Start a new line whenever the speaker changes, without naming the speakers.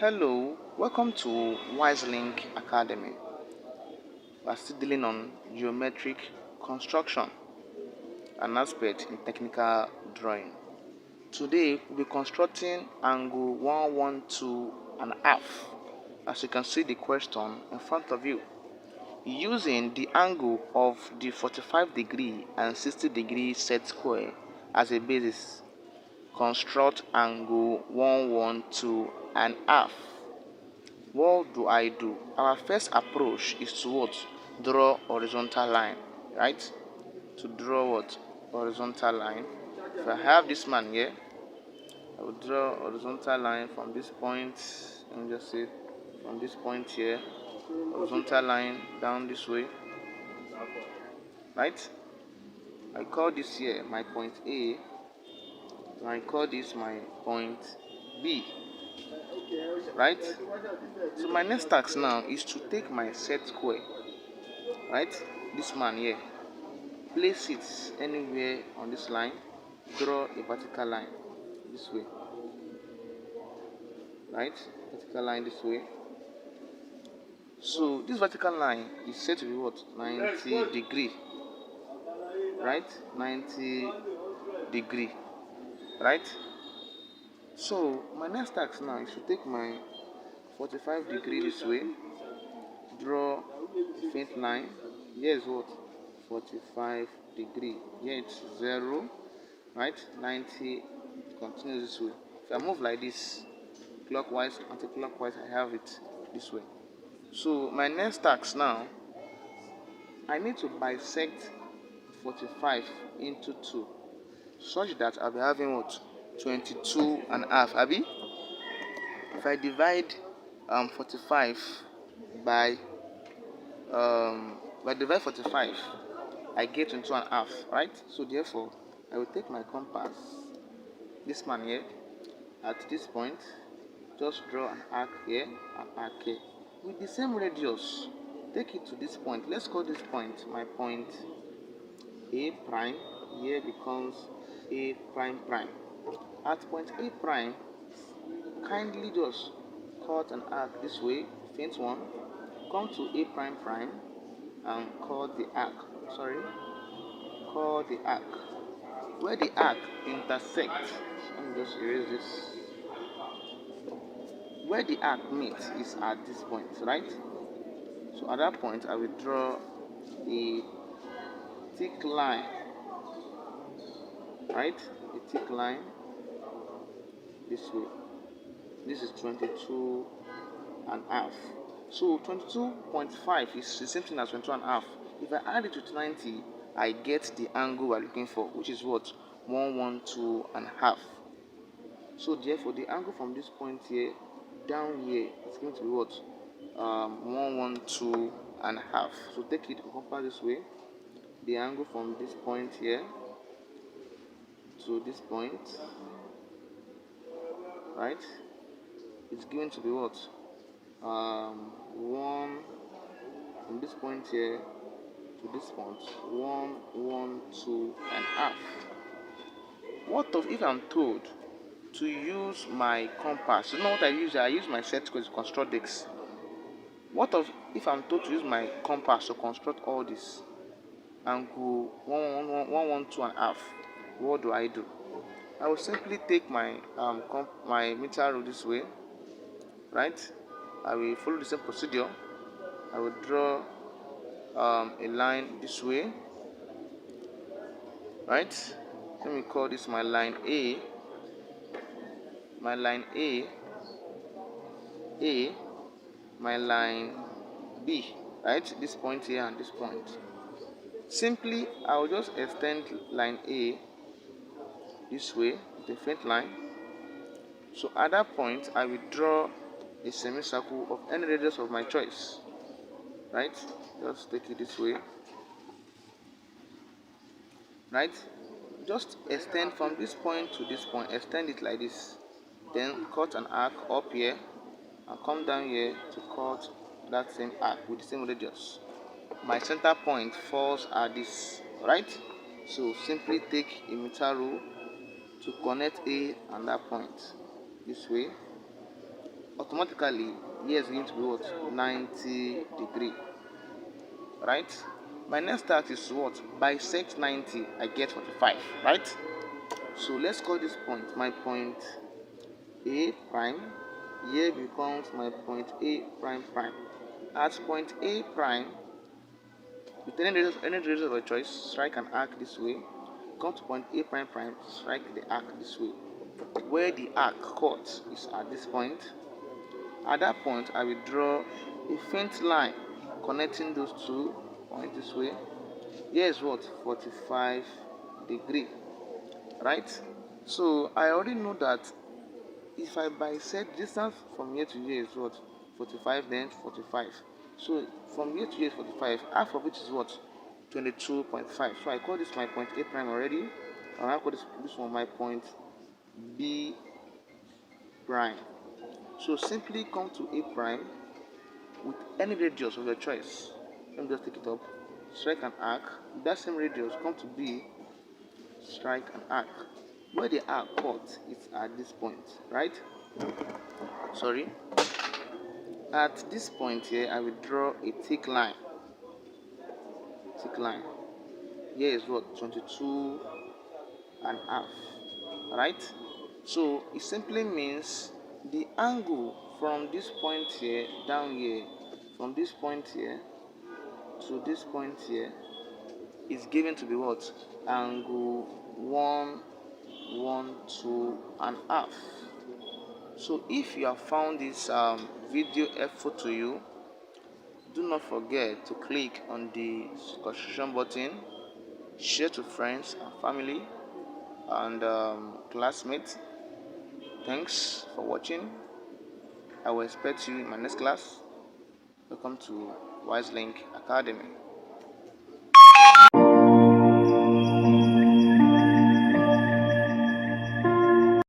Hello, welcome to Link Academy. We are still dealing on geometric construction, an aspect in technical drawing. Today we'll be constructing angle 112 and a half, as you can see the question in front of you. Using the angle of the 45-degree and 60-degree set square as a basis, construct angle 112 and a half. What do I do? Our first approach is to what? Draw horizontal line, right? To draw what? Horizontal line. If I have this man here, I will draw horizontal line from this point. Let me just say from this point here, horizontal line down this way, right? I call this here my point A, and I call this my point B. Right? So my next task now is to take my set square, right? This man here, place it anywhere on this line, draw a vertical line this way, right? Vertical line this way. So this vertical line is set to be what? 90 degree, right? 90 degree, right? So my next task now is to take my 45 degree this way, draw a faint line. Here is what? 45 degree. Here it's 0, right? 90 continues this way. If I move like this, clockwise, anti-clockwise, I have it this way. So my next task now, I need to bisect 45 into 2, such that I'll be having what? 22 and a half. Abi? If I divide 45 by 45, I get 22 and a half, right? So therefore, I will take my compass, this man here, at this point, just draw an arc here, an arc here, with the same radius. Take it to this point. Let's call this point my point A prime. Here becomes A prime prime. At point A prime, kindly just cut an arc this way, faint one, come to A prime prime, and call the arc. Call the arc. Where the arc intersects, let me just erase this. Where the arc meets is at this point, right? So at that point, I will draw a thick line, right? A thick line this way. This is 22 and a half. So 22.5 is the same thing as 22 and a half. If I add it to 90, I get the angle we're looking for, which is what? 112 and a half. So therefore, the angle from this point here down here is going to be what? 112 and a half. So take it compass this way. The angle from this point here to this point, right? It's going to be what? 1 from this point here to this point, 112 and a half. What if I'm told to use my compass? You know what I use? I use my set square to construct this. What if I'm told to use my compass to construct all this and go 112 and a half? What do? I will simply take my my meter rule this way, right? I will follow the same procedure. I will draw a line this way, right? Let me call this my line A. My line A, my line B, right? This point here and this point. Simply, I will just extend line A this way, the faint line. So at that point, I will draw a semicircle of any radius of my choice, right? Just take it this way, right? Just extend from this point to this point, extend it like this, then cut an arc up here and come down here to cut that same arc with the same radius. My center point falls at this, right? So simply take a meter rule to connect A and that point this way, automatically here is going to be what? 90 degree, right? My next task is what? Bisect 90, I get 45, right? So let's call this point my point A prime. Here becomes my point A prime prime. At point A prime, with any radius of your choice, strike an arc this way. Come to point A prime prime, strike the arc this way. Where the arc cut is at this point. At that point, I will draw a faint line connecting those 2 points this way. Here is what? 45 degree, right? So I already know that if I bisect, distance from here to here is what? 45, then 45. So from here to here is 45, half of which is what? 22.5. So I call this my point A prime already, and I call this one my point B prime. So simply come to A prime with any radius of your choice. Let me just take it up. Strike an arc. With that same radius, come to B. Strike an arc. Where the arc cut is at this point, right? Sorry. At this point here, I will draw a thick line. Thick line. Here is what? 22 and a half. Right? So it simply means the angle from this point here down here, from this point here to this point here, is given to be what? Angle 112 and a half. So if you have found this video helpful to you, do not forget to click on the subscription button, share to friends and family and classmates. Thanks for watching. I will expect you in my next class. Welcome to WAEC Academy.